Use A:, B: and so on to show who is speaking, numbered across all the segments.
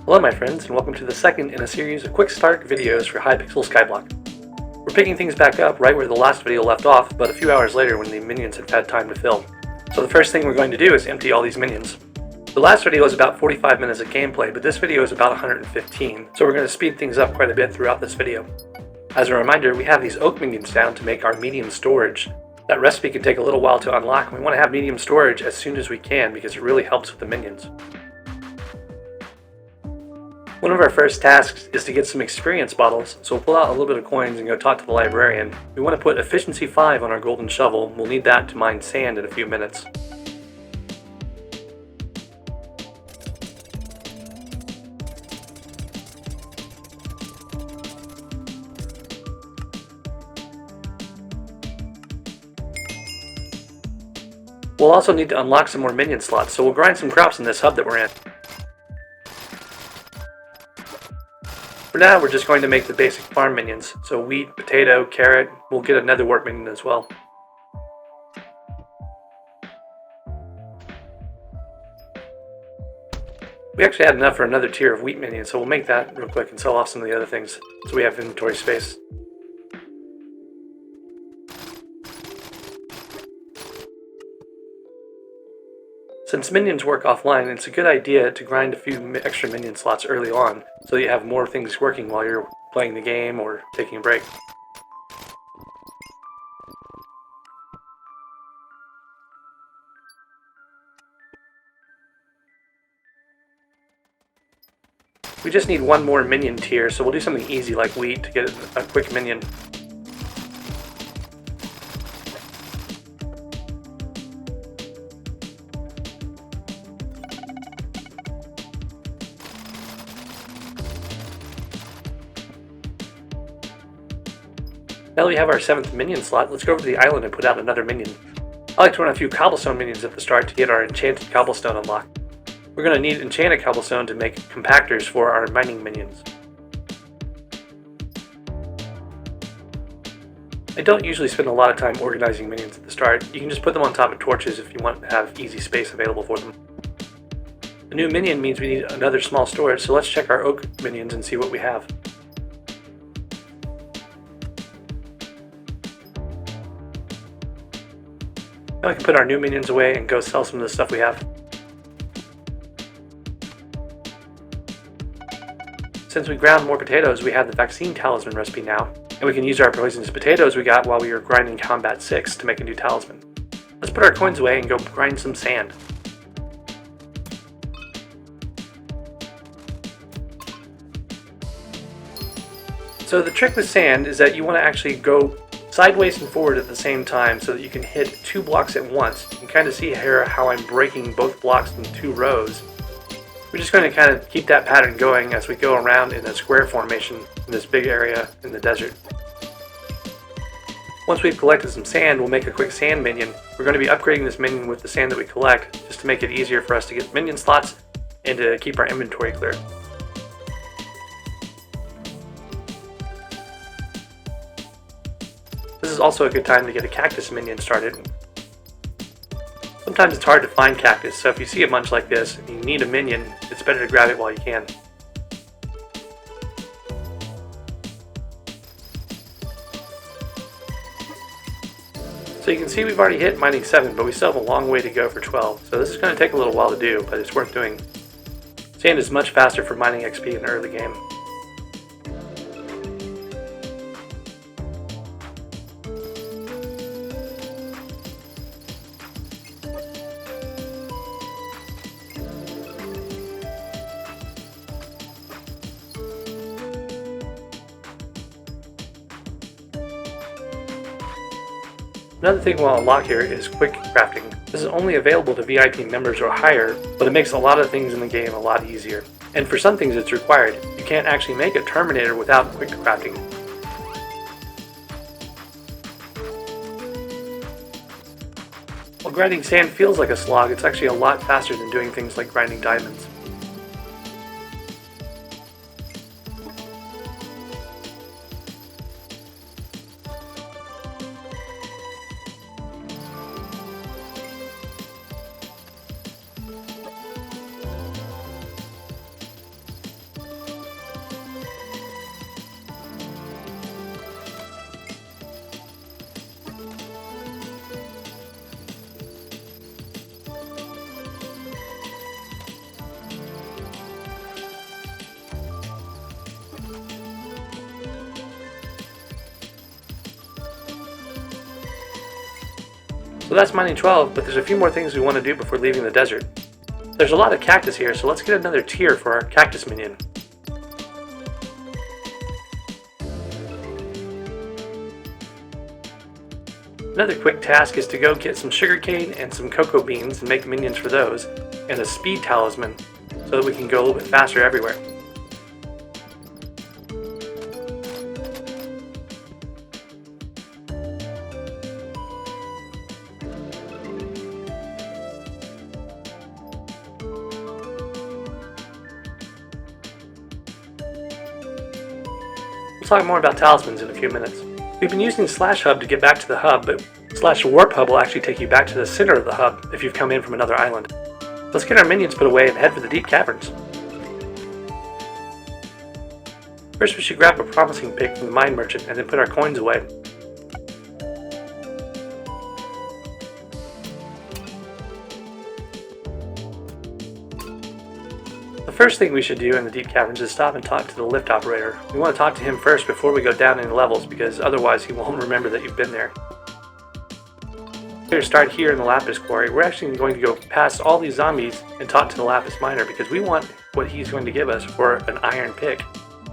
A: Hello my friends, and welcome to the second in a series of quick start videos for Hypixel SkyBlock. We're picking things back up right where the last video left off, but a few hours later when the minions have had time to fill. So the first thing we're going to do is empty all these minions. The last video was about 45 minutes of gameplay, but this video is about 115, so we're going to speed things up quite a bit throughout this video. As a reminder, we have these oak minions down to make our medium storage. That recipe can take a little while to unlock, and we want to have medium storage as soon as we can because it really helps with the minions. One of our first tasks is to get some experience bottles, so we'll pull out a little bit of coins and go talk to the librarian. We want to put efficiency 5 on our golden shovel. We'll need that to mine sand in a few minutes. We'll also need to unlock some more minion slots, so we'll grind some crops in this hub that we're in. For now, we're just going to make the basic farm minions, so wheat, potato, carrot. We'll get another warp minion as well. We actually had enough for another tier of wheat minions, so we'll make that real quick and sell off some of the other things so we have inventory space. Since minions work offline, it's a good idea to grind a few extra minion slots early on so that you have more things working while you're playing the game or taking a break. We just need one more minion tier, so we'll do something easy like wheat to get a quick minion. Now that we have our 7th minion slot, let's go over to the island and put out another minion. I like to run a few cobblestone minions at the start to get our enchanted cobblestone unlocked. We're going to need enchanted cobblestone to make compactors for our mining minions. I don't usually spend a lot of time organizing minions at the start. You can just put them on top of torches if you want to have easy space available for them. A new minion means we need another small storage, so let's check our oak minions and see what we have. Now we can put our new minions away and go sell some of the stuff we have. Since we ground more potatoes, we have the vaccine talisman recipe now, and we can use our poisonous potatoes we got while we were grinding Combat 6 to make a new talisman. Let's put our coins away and go grind some sand. So the trick with sand is that you want to actually go sideways and forward at the same time so that you can hit 2 blocks at once. You can kind of see here how I'm breaking both blocks in 2 rows. We're just going to kind of keep that pattern going as we go around in a square formation in this big area in the desert. Once we've collected some sand, we'll make a quick sand minion. We're going to be upgrading this minion with the sand that we collect just to make it easier for us to get minion slots and to keep our inventory clear. This is also a good time to get a cactus minion started. Sometimes it's hard to find cactus, so if you see a bunch like this and you need a minion, it's better to grab it while you can. So you can see we've already hit mining 7, but we still have a long way to go for 12, so this is going to take a little while to do, but it's worth doing. Sand is much faster for mining XP in the early game. Another thing we'll unlock here is quick crafting. This is only available to VIP members or higher, but it makes a lot of things in the game a lot easier. And for some things it's required. You can't actually make a Terminator without quick crafting. While grinding sand feels like a slog, it's actually a lot faster than doing things like grinding diamonds. that's mining 12, but there's a few more things we want to do before leaving the desert. There's a lot of cactus here, so let's get another tier for our cactus minion. Another quick task is to go get some sugarcane and some cocoa beans and make minions for those, and a speed talisman, so that we can go a little bit faster everywhere. We'll talk more about talismans in a few minutes. We've been using slash hub to get back to the hub, but slash warp hub will actually take you back to the center of the hub if you've come in from another island. Let's get our minions put away and head for the deep caverns. First we should grab a promising pick from the mine merchant and then put our coins away. The first thing we should do in the deep caverns is stop and talk to the lift operator. We want to talk to him first before we go down any levels, because otherwise he won't remember that you've been there. We're going to start here in the Lapis Quarry. We're actually going to go past all these zombies and talk to the Lapis Miner because we want what he's going to give us for an iron pick.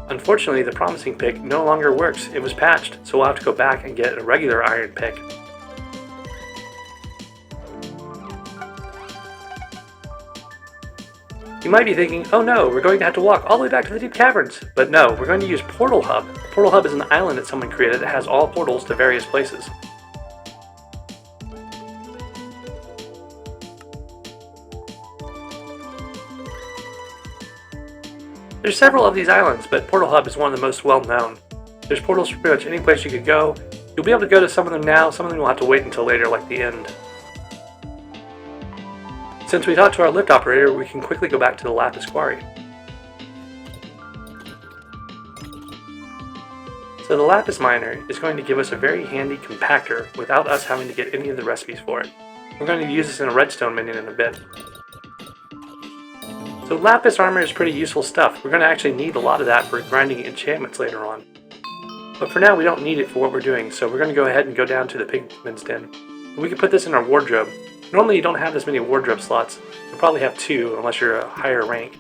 A: Unfortunately, the promising pick no longer works. It was patched, so we'll have to go back and get a regular iron pick. You might be thinking, oh no, we're going to have to walk all the way back to the deep caverns. But no, we're going to use Portal Hub. Portal Hub is an island that someone created that has all portals to various places. There's several of these islands, but Portal Hub is one of the most well known. There's portals for pretty much any place you could go. You'll be able to go to some of them now, some of them you'll have to wait until later, like the end. Since we talked to our lift operator, we can quickly go back to the Lapis Quarry. So the Lapis Miner is going to give us a very handy compactor without us having to get any of the recipes for it. We're going to use this in a redstone minion in a bit. So Lapis armor is pretty useful stuff. We're going to actually need a lot of that for grinding enchantments later on. But for now we don't need it for what we're doing, so we're going to go ahead and go down to the Pigman's Den. We can put this in our wardrobe. Normally you don't have this many wardrobe slots. You'll probably have 2 unless you're a higher rank.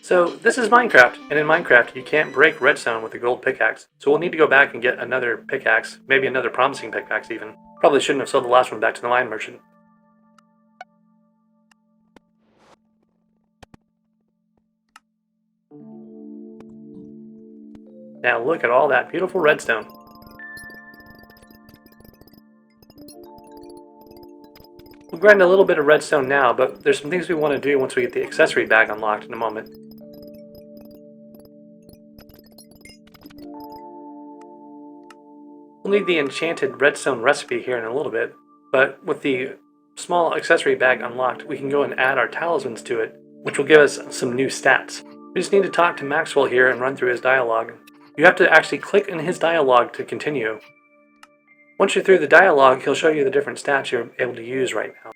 A: So this is Minecraft, and in Minecraft you can't break redstone with a gold pickaxe. So we'll need to go back and get another pickaxe, maybe another promising pickaxe even. Probably shouldn't have sold the last one back to the mine merchant. Now look at all that beautiful redstone. We'll grind a little bit of redstone now, but there's some things we want to do once we get the accessory bag unlocked in a moment. We'll need the enchanted redstone recipe here in a little bit, but with the small accessory bag unlocked, we can go and add our talismans to it, which will give us some new stats. We just need to talk to Maxwell here and run through his dialogue. You have to actually click in his dialogue to continue. Once you're through the dialogue, he'll show you the different stats you're able to use right now.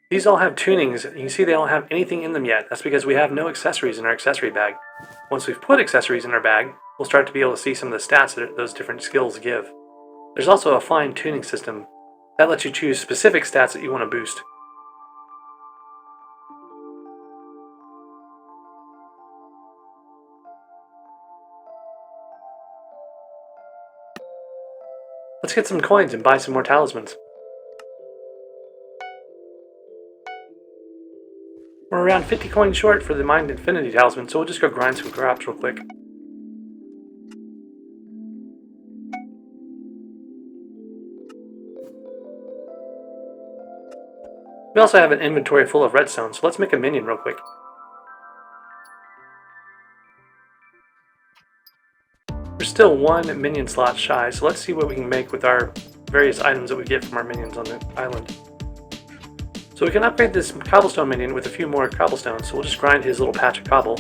A: These all have tunings. You can see they don't have anything in them yet. That's because we have no accessories in our accessory bag. Once we've put accessories in our bag, we'll start to be able to see some of the stats that those different skills give. There's also a fine tuning system that lets you choose specific stats that you want to boost. Let's get some coins and buy some more talismans. We're around 50 coins short for the Mined Infinity Talisman, so we'll just go grind some crops real quick. We also have an inventory full of redstone, so let's make a minion real quick. We're still 1 minion slot shy, so let's see what we can make with our various items that we get from our minions on the island. So we can upgrade this cobblestone minion with a few more cobblestones, so we'll just grind his little patch of cobble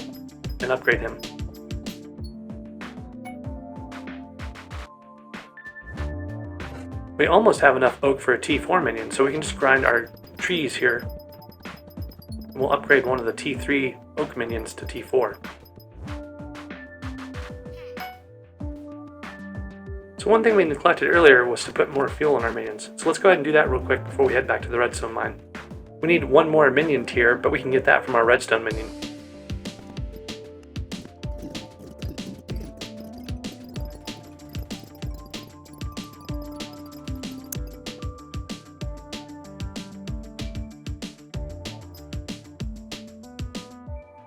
A: and upgrade him. We almost have enough oak for a T4 minion, so we can just grind our trees here. And we'll upgrade one of the T3 oak minions to T4. So So one thing we neglected earlier was to put more fuel in our minions. So let's go ahead and do that real quick before we head back to the redstone mine. We need one more minion tier, but we can get that from our redstone minion.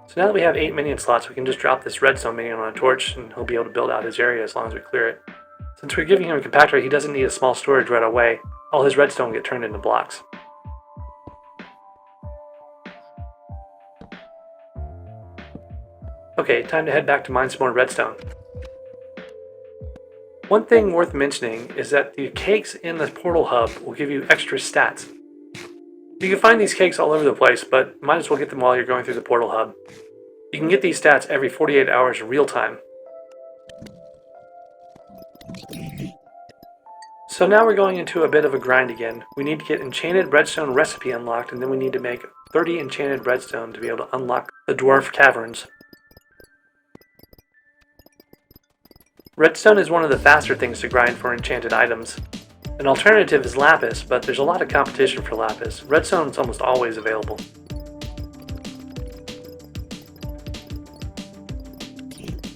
A: So now that we have 8 minion slots, we can just drop this redstone minion on a torch and he'll be able to build out his area as long as we clear it. Since we're giving him a compactor, he doesn't need a small storage right away. All his redstone will get turned into blocks. Okay, time to head back to mine some more redstone. One thing worth mentioning is that the cakes in the portal hub will give you extra stats. You can find these cakes all over the place, but might as well get them while you're going through the portal hub. You can get these stats every 48 hours in real time. So now we're going into a bit of a grind again. We need to get enchanted redstone recipe unlocked, and then we need to make 30 enchanted redstone to be able to unlock the dwarf caverns. Redstone is one of the faster things to grind for enchanted items. An alternative is lapis, but there's a lot of competition for lapis. Redstone is almost always available.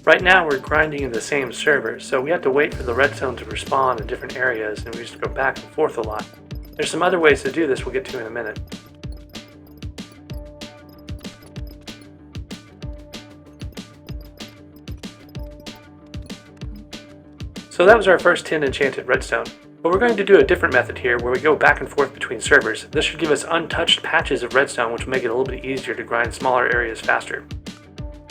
A: Right now we're grinding in the same server, so we have to wait for the redstone to respawn in different areas, and we just go back and forth a lot. There's some other ways to do this we'll get to in a minute. So that was our first 10 enchanted redstone. But we're going to do a different method here where we go back and forth between servers. This should give us untouched patches of redstone, which will make it a little bit easier to grind smaller areas faster.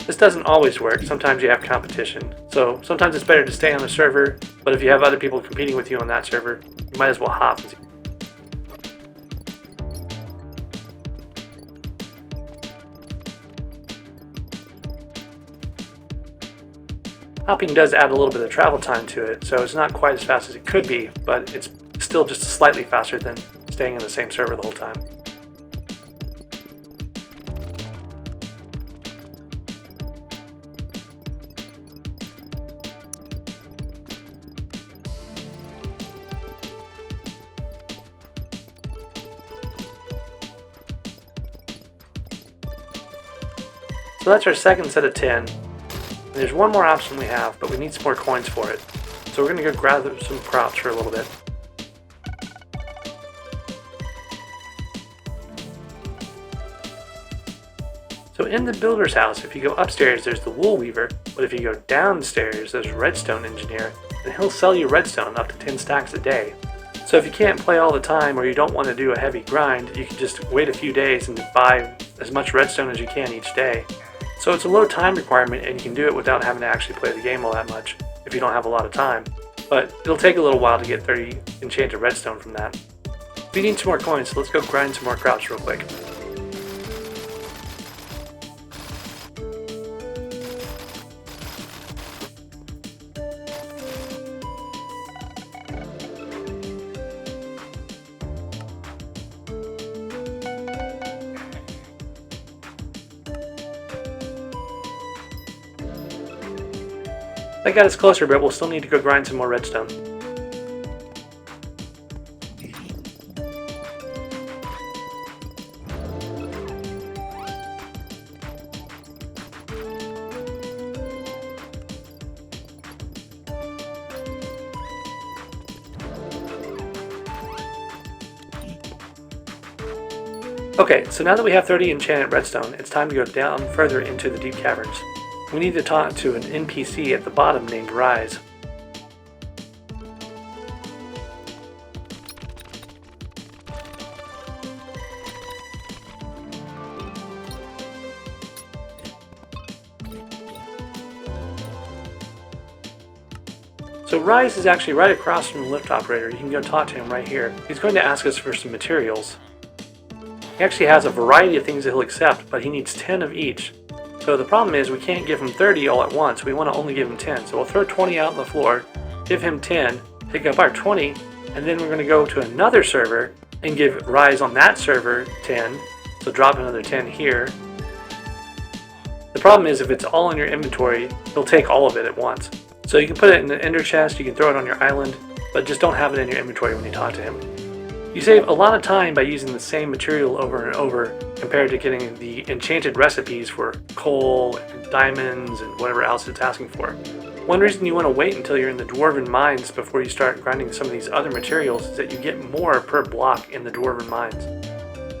A: This doesn't always work. Sometimes you have competition. So sometimes it's better to stay on a server, but if you have other people competing with you on that server, you might as well hop. Hopping does add a little bit of travel time to it, so it's not quite as fast as it could be, but it's still just slightly faster than staying in the same server the whole time. So that's our second set of 10. And there's one more option we have, but we need some more coins for it. So we're going to go grab some crops for a little bit. So in the builder's house, if you go upstairs, there's the wool weaver, but if you go downstairs, there's redstone engineer, and he'll sell you redstone up to 10 stacks a day. So if you can't play all the time or you don't want to do a heavy grind, you can just wait a few days and buy as much redstone as you can each day. So it's a low time requirement, and you can do it without having to actually play the game all that much if you don't have a lot of time. But it'll take a little while to get 30 enchanted redstone from that. We need some more coins, so let's go grind some more crops real quick. That got us closer, but we'll still need to go grind some more redstone. Okay, so now that we have 30 enchanted redstone, it's time to go down further into the deep caverns. We need to talk to an NPC at the bottom named Rise. So Rise is actually right across from the lift operator. You can go talk to him right here. He's going to ask us for some materials. He actually has a variety of things that he'll accept, but he needs 10 of each. So the problem is we can't give him 30 all at once. We want to only give him 10. So we'll throw 20 out on the floor, give him 10, pick up our 20, and then we're going to go to another server and give Rise on that server 10. So drop another 10 here. The problem is if it's all in your inventory, he'll take all of it at once. So you can put it in the ender chest, you can throw it on your island, but just don't have it in your inventory when you talk to him. You save a lot of time by using the same material over and over compared to getting the enchanted recipes for coal and diamonds and whatever else it's asking for. One reason you want to wait until you're in the Dwarven Mines before you start grinding some of these other materials is that you get more per block in the Dwarven Mines.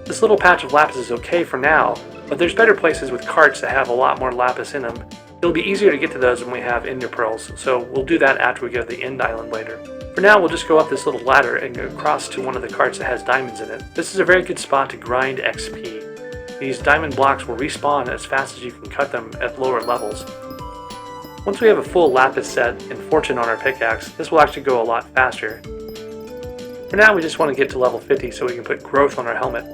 A: This little patch of lapis is okay for now, but there's better places with carts that have a lot more lapis in them. It'll be easier to get to those when we have ender pearls, so we'll do that after we go to the end island later. For now, we'll just go up this little ladder and go across to one of the carts that has diamonds in it. This is a very good spot to grind XP. These diamond blocks will respawn as fast as you can cut them at lower levels. Once we have a full lapis set and fortune on our pickaxe, this will actually go a lot faster. For now, we just want to get to level 50 so we can put growth on our helmet.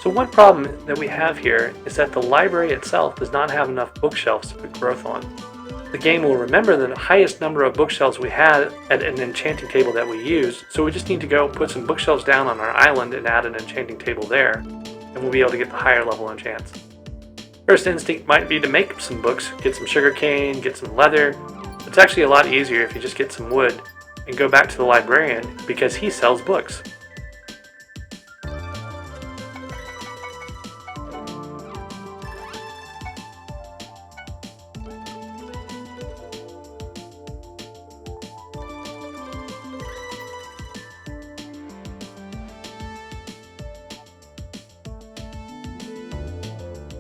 A: So one problem that we have here is that the library itself does not have enough bookshelves to put growth on. The game will remember the highest number of bookshelves we had at an enchanting table that we used, so we just need to go put some bookshelves down on our island and add an enchanting table there, and we'll be able to get the higher level enchants. First instinct might be to make some books, get some sugarcane, get some leather. It's actually a lot easier if you just get some wood and go back to the librarian because he sells books.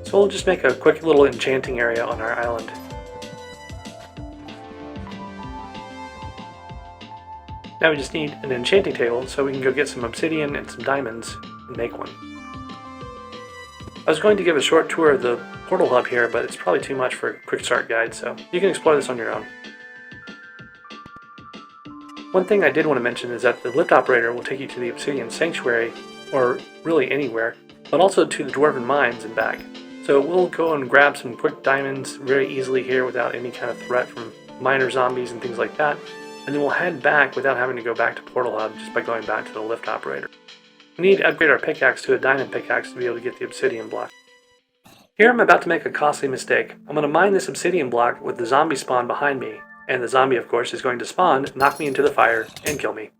A: So we'll just make a quick little enchanting area on our island. Now we just need an enchanting table so we can go get some obsidian and some diamonds and make one. I was going to give a short tour of the portal hub here, but it's probably too much for a quick start guide, so you can explore this on your own. One thing I did want to mention is that the lift operator will take you to the Obsidian Sanctuary, or really anywhere, but also to the Dwarven Mines and back. So we'll go and grab some quick diamonds very easily here without any kind of threat from miner zombies and things like that, and then we'll head back without having to go back to Portal Hub just by going back to the lift operator. We need to upgrade our pickaxe to a diamond pickaxe to be able to get the obsidian block. Here I'm about to make a costly mistake. I'm going to mine this obsidian block with the zombie spawn behind me, and the zombie of course is going to spawn, knock me into the fire, and kill me.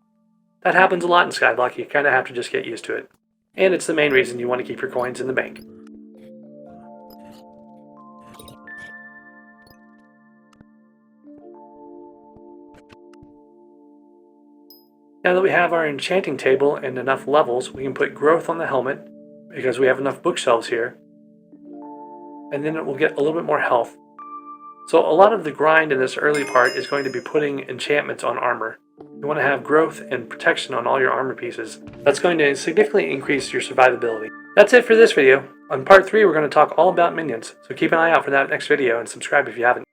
A: That happens a lot in SkyBlock, you kind of have to just get used to it. And it's the main reason you want to keep your coins in the bank. Now that we have our enchanting table and enough levels, we can put growth on the helmet because we have enough bookshelves here. And then it will get a little bit more health. So a lot of the grind in this early part is going to be putting enchantments on armor. You want to have growth and protection on all your armor pieces. That's going to significantly increase your survivability. That's it for this video. On part 3 we're going to talk all about minions, so keep an eye out for that next video and subscribe if you haven't.